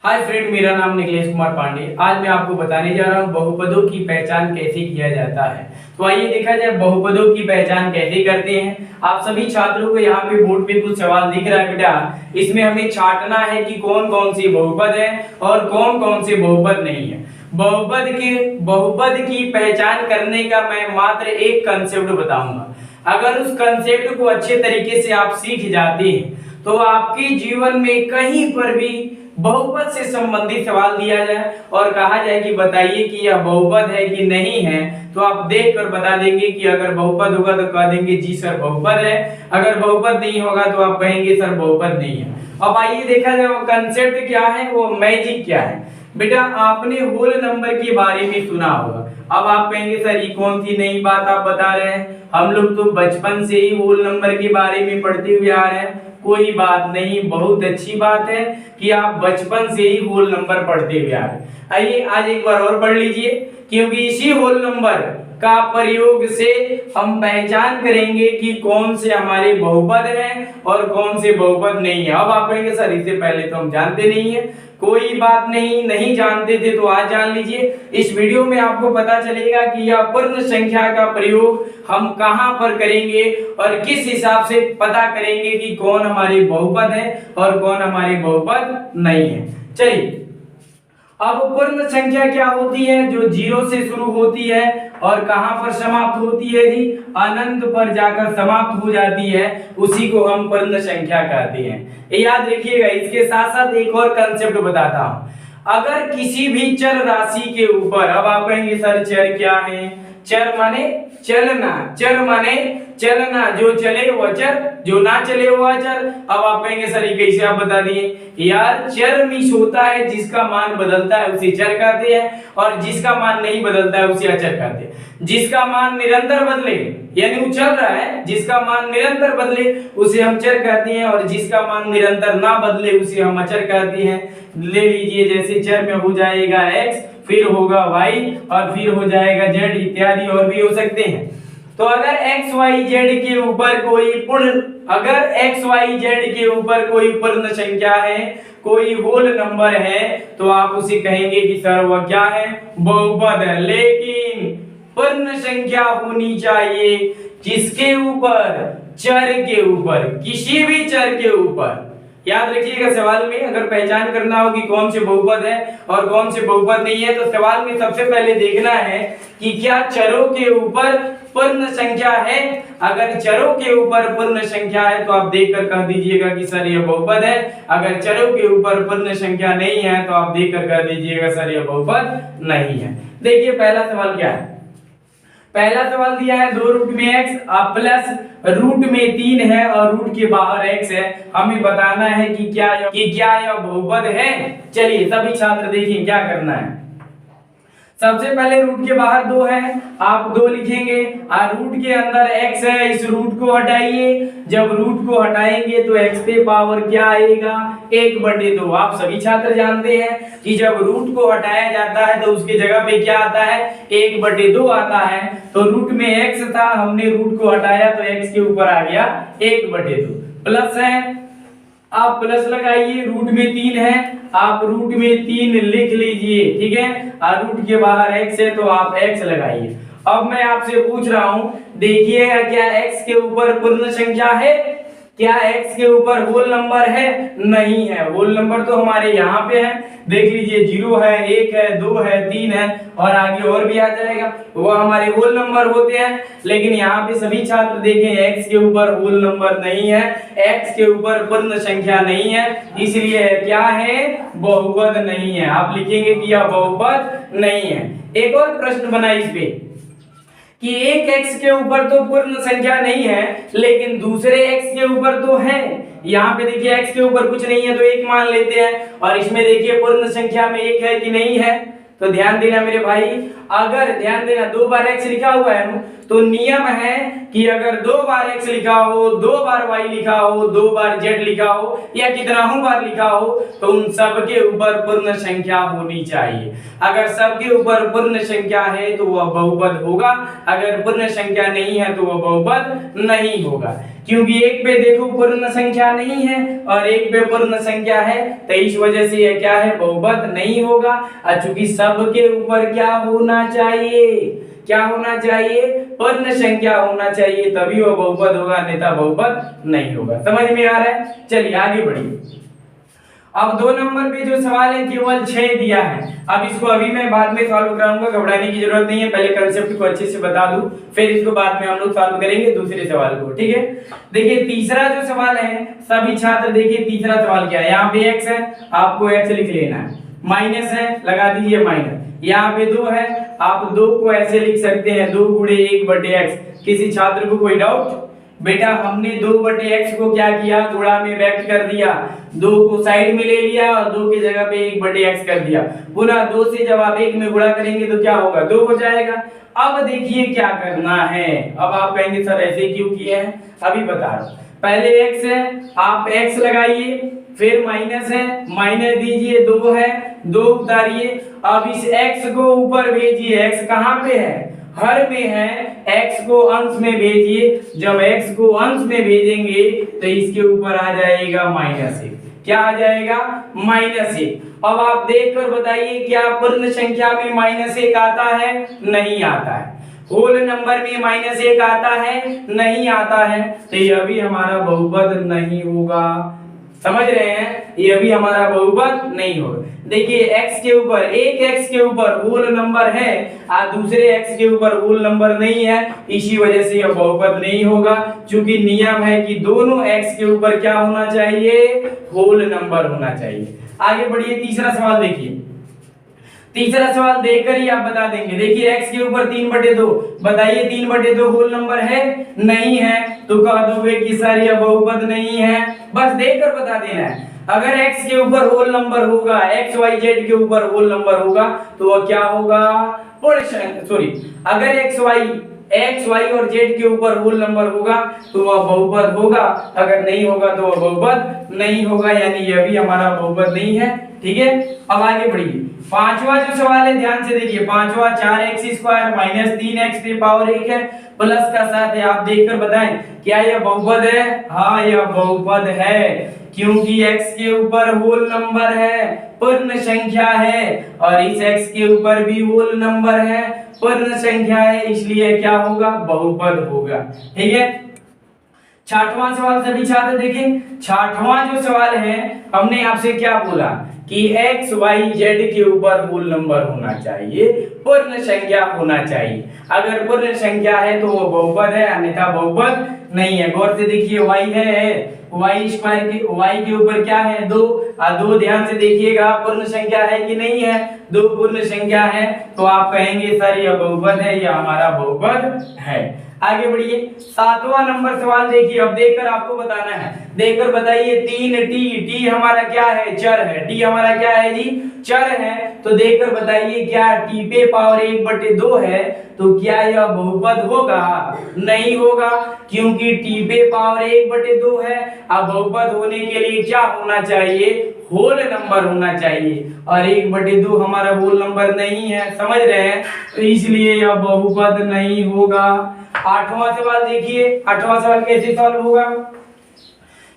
Hi friend, मेरा नाम निखिलेश कुमार पांडे। आज मैं आपको बताने जा रहा हूँ बहुपदों की पहचान कैसे किया जाता है। तो आइए देखा जाए बहुपदों की पहचान कैसे करते हैं। आप सभी छात्रों को यहाँ पे बोर्ड पे कुछ सवाल दिख रहा है बेटा, इसमें हमें छांटना है कि कौन कौन सी बहुपद है और कौन कौन से बहुपद नहीं है। बहुपद की पहचान करने का मैं मात्र एक कंसेप्ट बताऊंगा। अगर उस कंसेप्ट को अच्छे तरीके से आप सीख जाते हैं तो आपके जीवन में कहीं पर भी बहुपद से संबंधित सवाल दिया जाए और कहा जाए कि बताइए कि यह बहुपद है कि नहीं है, तो आप देख कर बता देंगे कि अगर बहुपद होगा तो कह देंगे जी सर बहुपद है, अगर बहुपद नहीं होगा तो आप कहेंगे सर बहुपद नहीं है। अब आइए देखा जाए वो कंसेप्ट क्या है, वो मैजिक क्या है। बेटा आपने होल नंबर के बारे में सुना होगा। अब आप कहेंगे सर ये कौन सी नई बात आप बता रहे हैं, हम लोग तो बचपन से ही होल नंबर के बारे में पढ़ते हुए आ रहे हैं। कोई बात नहीं, बहुत अच्छी बात है कि आप बचपन से ही होल नंबर पढ़ते हुए आ रहे हैं। आइए आज एक बार और पढ़ लीजिए, क्योंकि इसी होल नंबर का प्रयोग से हम पहचान करेंगे कि कौन से हमारे बहुपद हैं और कौन से बहुपद नहीं है। अब आप कहेंगे सर इससे पहले तो हम जानते नहीं है। कोई बात नहीं जानते थे तो आज जान लीजिए। इस वीडियो में आपको पता चलेगा कि यह पूर्ण संख्या का प्रयोग हम कहां पर करेंगे और किस हिसाब से पता करेंगे कि कौन हमारे बहुपद है और कौन हमारे बहुपद नहीं है। चलिए, अब पूर्ण संख्या क्या होती है? जो जीरो से शुरू होती है और कहां पर समाप्त होती है जी? अनंत पर जाकर समाप्त हो जाती है, उसी को हम पूर्ण संख्या कहते हैं। याद रखिएगा। इसके साथ साथ एक और कंसेप्ट बताता हूं। अगर किसी भी चर राशि के ऊपर, अब आप कहेंगे सर चर क्या है? चर माने चलना, चर माने चलना, जो चले वह चर, जो ना चले वह अचर। अब आप कहेंगे सर ये कैसे आप बता दिए? यार चर मीन्स होता है जिसका मान बदलता है उसे चर कहते हैं, और जिसका मान नहीं बदलता है उसे अचर कहते हैं। जिसका मान निरंतर बदले यानी वो चल रहा है, जिसका मान निरंतर बदले उसे हम चर कहते हैं, और जिसका मान निरंतर ना बदले उसे हम अचर कहते हैं। ले लीजिए, जैसे चर में हो जाएगा x, फिर होगा y और फिर हो जाएगा z इत्यादि और भी हो सकते हैं। तो अगर x y z के ऊपर कोई पूर्ण संख्या है, कोई होल नंबर है, तो आप उसे कहेंगे कि सर वह क्या है? बहुपद है। लेकिन पूर्ण संख्या होनी चाहिए किसके ऊपर? चर के ऊपर, किसी भी चर के ऊपर। याद रखिएगा, सवाल में अगर पहचान करना हो कि कौन से बहुपद है और कौन से बहुपद नहीं है, तो सवाल में सबसे पहले देखना है कि क्या चरों के ऊपर पूर्ण संख्या है। अगर चरों के ऊपर पूर्ण संख्या है तो आप देखकर कह दीजिएगा कि सर यह बहुपद है। अगर चरों के ऊपर पूर्ण संख्या नहीं है तो आप देखकर कह दीजिएगा सर यह बहुपद नहीं है। देखिए पहला सवाल क्या है। पहला सवाल दिया है 2 रूट में x प्लस रूट में 3 है और रूट के बाहर x है। हमें बताना है कि क्या यह बहुपद है। चलिए सभी छात्र देखिए क्या करना है। सबसे पहले रूट के बाहर 2 है, आप 2 लिखेंगे और रूट के अंदर x है, इस रूट को हटाइए। जब रूट को हटाएंगे तो x पे पावर क्या आएगा? 1/2। आप सभी छात्र जानते हैं कि जब रूट को हटाया जाता है तो उसके जगह पे क्या आता है? 1/2 आता है। तो रूट में x था, हमने रूट को हटाया तो x के ऊपर आ गया 1/2। प्लस है, आप प्लस लगाइए। रूट में 3 है, आप रूट में 3 लिख लीजिए, ठीक है। और रूट के बाहर x है तो आप x लगाइए। अब मैं आपसे पूछ रहा हूं, देखिएगा क्या x के ऊपर पूर्ण संख्या है? क्या x के ऊपर होल नंबर है? नहीं है। होल नंबर तो हमारे यहाँ पे है, देख लीजिए 0 है, 1 है, 2 है, 3 है और आगे और भी आ जाएगा, वो हमारे होल नंबर होते हैं। लेकिन यहाँ पे सभी छात्र देखें x के ऊपर होल नंबर नहीं है, x के ऊपर पूर्ण संख्या नहीं है, इसलिए क्या है? बहुपद नहीं है। आप लिखेंगे कि यह बहुपद नहीं है। एक और प्रश्न बना इस पे कि एक x के ऊपर तो पूर्ण संख्या नहीं है लेकिन दूसरे x के ऊपर तो है। यहाँ पे देखिए x के ऊपर कुछ नहीं है तो 1 मान लेते हैं, और इसमें देखिए पूर्ण संख्या में 1 है कि नहीं है। तो ध्यान देना मेरे भाई, अगर ध्यान देना 2 बार x लिखा हुआ है तो नियम है कि अगर 2 बार x लिखा हो, 2 बार y लिखा हो, 2 बार z लिखा हो या कितना ही बार लिखा हो, तो उन सब के ऊपर पूर्ण संख्या होनी चाहिए। अगर सबके ऊपर पूर्ण संख्या है तो वह बहुपद होगा, अगर पूर्ण संख्या नहीं है तो वह बहुपद नहीं होगा। क्योंकि एक पे देखो पूर्ण संख्या नहीं है और एक पे पूर्ण संख्या है, तो इस वजह से ये क्या है, बहुपद नहीं होगा। और चूंकि सबके ऊपर क्या होना चाहिए, क्या होना चाहिए, पूर्ण संख्या होना चाहिए, तभी वो बहुपद होगा, अन्यथा बहुपद नहीं होगा। समझ में आ रहा है? चलिए आगे बढ़िए। अब 2 नंबर पे जो सवाल है केवल 6 दिया है। अब इसको अभी मैं बाद में सॉल्व कराऊंगा, घबराने की जरूरत नहीं है, पहले कंसेप्ट को अच्छे से बता दूं, फिर इसको बाद में हम लोग सॉल्व करेंगे दूसरे सवाल को, ठीक है। देखिए तीसरा जो सवाल है, सभी छात्र देखिए तीसरा सवाल क्या है, यहाँ पे x है, आपको x लिख लेना है, माइनस है, लगा दीजिए माइनस, यहाँ पे 2 है, आप 2 को ऐसे लिख सकते हैं 2 गुणे 1/x। किसी छात्र को कोई डाउट? बेटा हमने 2/x को क्या किया, गुणा में व्यक्त कर दिया, 2 को साइड में ले लिया और 2 की जगह पे 1/x कर दिया। पुनः 2 से जब आप 1 में गुणा करेंगे तो क्या होगा, 2 हो जाएगा। अब देखिए क्या करना है, अब आप कहेंगे सर ऐसे क्यों किए हैं, अभी बता रहा हूं। पहले x है, आप x लगाइए, फिर माइनस है, माइनस दीजिए, 2 है, 2 उतारिए, अब इस x को ऊपर भेजिए, x कहां पे है, हर में है, x को अंश में भेजिए, जब x को अंश में भेजेंगे तो इसके ऊपर आ जाएगा -1। क्या आ जाएगा, -1। अब आप देखकर बताइए क्या पूर्ण संख्या में -1 आता है, नहीं आता है। होल नंबर में -1 आता है, नहीं आता है, तो ये अभी हमारा बहुपद नहीं होगा। समझ रहे हैं, ये भी हमारा बहुपद नहीं होगा। देखिए x के ऊपर, एक x के ऊपर होल नंबर है और दूसरे x के ऊपर होल नंबर नहीं है, इसी वजह से यह बहुपद नहीं होगा। क्योंकि नियम है कि दोनों x के ऊपर क्या होना चाहिए, होल नंबर होना चाहिए। आगे बढ़िए, तीसरा सवाल देखिए। तीसरा सवाल देखकर ही आप बता देंगे। देखिए x के ऊपर 3/2, बताइए 3/2 होल नंबर है, नहीं है, तो कह दोगे कि सर यह बहुपद नहीं है, बस देखकर बता देना है। अगर x के ऊपर होल नंबर होगा, x y z के ऊपर होल नंबर होगा तो वह क्या होगा, अगर x y और z के ऊपर होल नंबर होगा तो वह बहुपद होगा, अगर नहीं होगा तो वह बहुपद नहीं होगा, यानी यह भी हमारा बहुपद नहीं है, ठीक है। अब आगे बढ़िए, पांचवा जो सवाल है ध्यान से देखिए, पांचवा 4x² - 3x की पावर 1 है, प्लस का साथ है, आप देखकर बताएं क्या यह बहुपद है, हाँ यह बहुपद है, क्योंकि x के ऊपर होल नंबर है, पूर्ण संख्या है, और इस x के ऊपर भी होल नंबर है, पूर्ण संख्या है, इसलिए क्या होगा, बहुपद होगा, ठीक है। छठवां सवाल सभी छात्र देखें, छठवां जो सवाल है हमने आपसे क्या बोला कि x y z के ऊपर होल नंबर होना चाहिए, पूर्ण संख्या होना चाहिए। अगर पूर्ण संख्या है तो वो बहुपद है, अन्यथा बहुपद नहीं है। गौर से देखिए y है, y के ऊपर क्या है, 2, और 2 ध्यान से देखिएगा पूर्ण संख्या है कि नहीं है, 2 पूर्ण संख्या है, तो आप कहेंगे सर यह बहुपद है, यह हमारा बहुपद है। आगे बढ़िए, 7वां नंबर सवाल देखिए, अब देखकर आपको बताना है, देखकर बताइए 3t हमारा क्या है, चर है, t हमारा क्या है जी, चर है, तो देखकर बताइए क्या t पे पावर 1/2 है, तो क्या यह बहुपद होगा, नहीं होगा, क्योंकि t पे पावर 1/2 है। अब बहुपद होने के लिए क्या होना चाहिए, होल नंबर होना चाहिए, और 1/2 हमारा होल नंबर नहीं है, समझ रहे हैं, तो इसलिए यह बहुपद नहीं होगा। 8वां सवाल देखिए, 8वां सवाल कैसे सॉल्व होगा,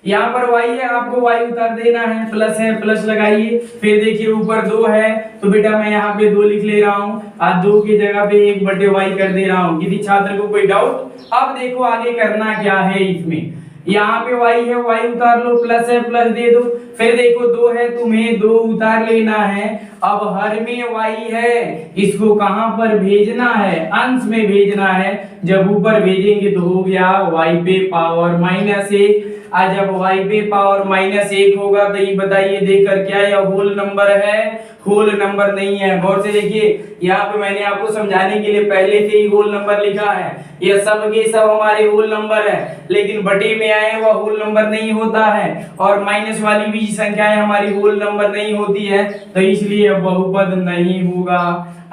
यहाँ पर y है, आपको y उतार देना है, प्लस है, प्लस लगाइए, फिर देखिए ऊपर 2 है, तो बेटा मैं यहाँ पे 2 लिख ले रहा हूँ, और 2 की जगह पे 1/y कर दे रहा हूँ। किसी छात्र को कोई डाउट? अब देखो आगे करना क्या है, इसमें यहाँ पे y है, y उतार लो, प्लस है, प्लस दे दो, फिर देखो 2 है, तुम्हें 2 उतार लेना है। अब हर में y है, इसको कहां पर भेजना है, अंश में भेजना है, जब ऊपर भेजेंगे तो हो गया y पे पावर -1, और जब y पे पावर -1 होगा तो ये बताइए देखकर क्या यह होल नंबर है, होल नंबर नहीं है। गौर से देखिए, यहाँ पे मैंने आपको समझाने के लिए पहले से ही होल नंबर लिखा है, ये सब के सब हमारे होल नंबर है, लेकिन बटे में आए वह होल नंबर नहीं होता है, और माइनस वाली भी संख्याएं हमारी होल नंबर नहीं होती है, तो इसलिए बहुपद नहीं होगा।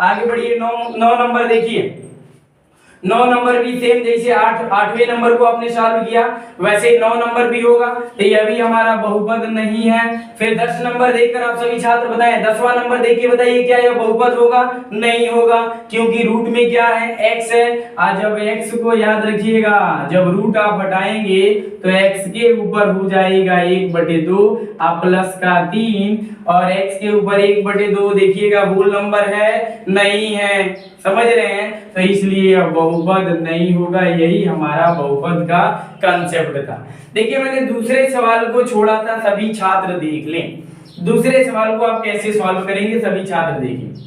आगे बढ़िए, 9 नंबर देखिए, 9 नंबर भी सेम, जैसे 8वें नंबर को आपने सॉल्व किया वैसे 9 नंबर भी होगा, तो यह भी हमारा बहुपद नहीं है। फिर 10 नंबर देखकर आप सभी छात्र बताएं, 10वां नंबर देख के बताइए क्या यह बहुपद होगा? नहीं होगा, क्योंकि रूट में क्या है? x है। आज जब x को याद रखिएगा, जब रूट आप हटाएंगे तो x के ऊपर हो जाएगा 1/2 आप प्लस का 3, और x के ऊपर 1/2 देखिएगा होल नंबर है नहीं है, समझ रहे हैं? तो इसलिए यह बहुपद नहीं होगा, यही हमारा बहुपद का कंसेप्ट था। देखिए मैंने दूसरे सवाल को छोड़ा था, सभी छात्र देख लें। दूसरे सवाल को आप कैसे सॉल्व करेंगे सभी छात्र देखिए।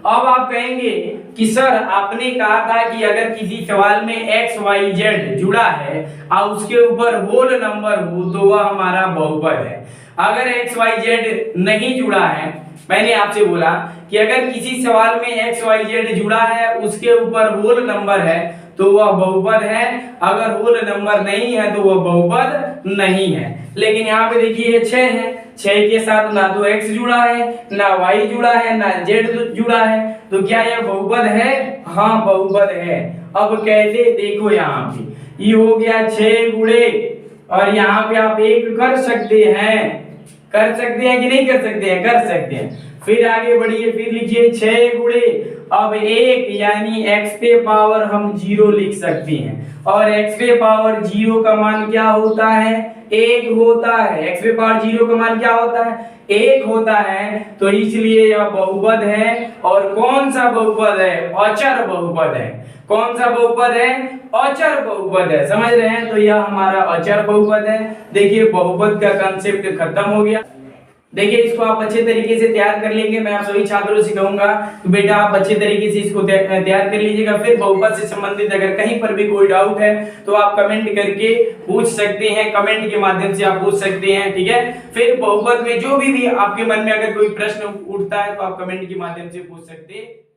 अब आप कहेंगे कि सर आपने कहा था कि अगर किसी सवाल में x y z जुड़ा है और उसके ऊपर होल नंबर हो तो वह हमारा बहुपद है। अगर x y z नहीं जुड़ा है, मैंने आपसे बोला कि अगर किसी सवाल में x y z जुड़ा है उसके ऊपर होल नंबर है तो वह बहुपद है, अगर होल नंबर नहीं है तो वह बहुपद नहीं है। लेकिन यहाँ पे देखिए 6 है, 6 के साथ ना तो x जुड़ा है, ना y जुड़ा है, ना z जुड़ा है, तो क्या यह बहुपद है? हाँ बहुपद है। अब कैसे? देखो यहाँ पे ये हो गया 6 गुणे, और यहाँ पे आप 1 कर सकते हैं कि नहीं कर सकते हैं? कर सकते हैं। फिर आगे बढ़िए, फिर लिखिए 6 गुणे, अब 1 यानी x पे पावर हम 0 लिख सकते हैं, और x पे पावर 0 का मान क्या होता है? 1 होता है। x पे पावर 0 का मान क्या होता है? 1 होता है, तो इसलिए यह बहुपद है। और कौन सा बहुपद है? अचर बहुपद है। कौन सा बहुपद है? अचर बहुपद है, समझ रहे हैं? तो यह हमारा अचर बहुपद है। देखिए बहुपद का कंसेप्ट खत्म हो गया। देखिए इसको आप अच्छे तरीके से तैयार कर लेंगे, मैं आप सभी छात्रों से कहूंगा तो बेटा आप अच्छे तरीके से इसको तैयार कर लीजिएगा। फिर बहुपद से संबंधित अगर कहीं पर भी कोई डाउट है तो आप कमेंट करके पूछ सकते हैं, कमेंट के माध्यम से आप पूछ सकते हैं, ठीक है? फिर बहुपद में जो भी आपके मन में अगर कोई प्रश्न उठता है तो आप कमेंट के माध्यम से पूछ सकते हैं।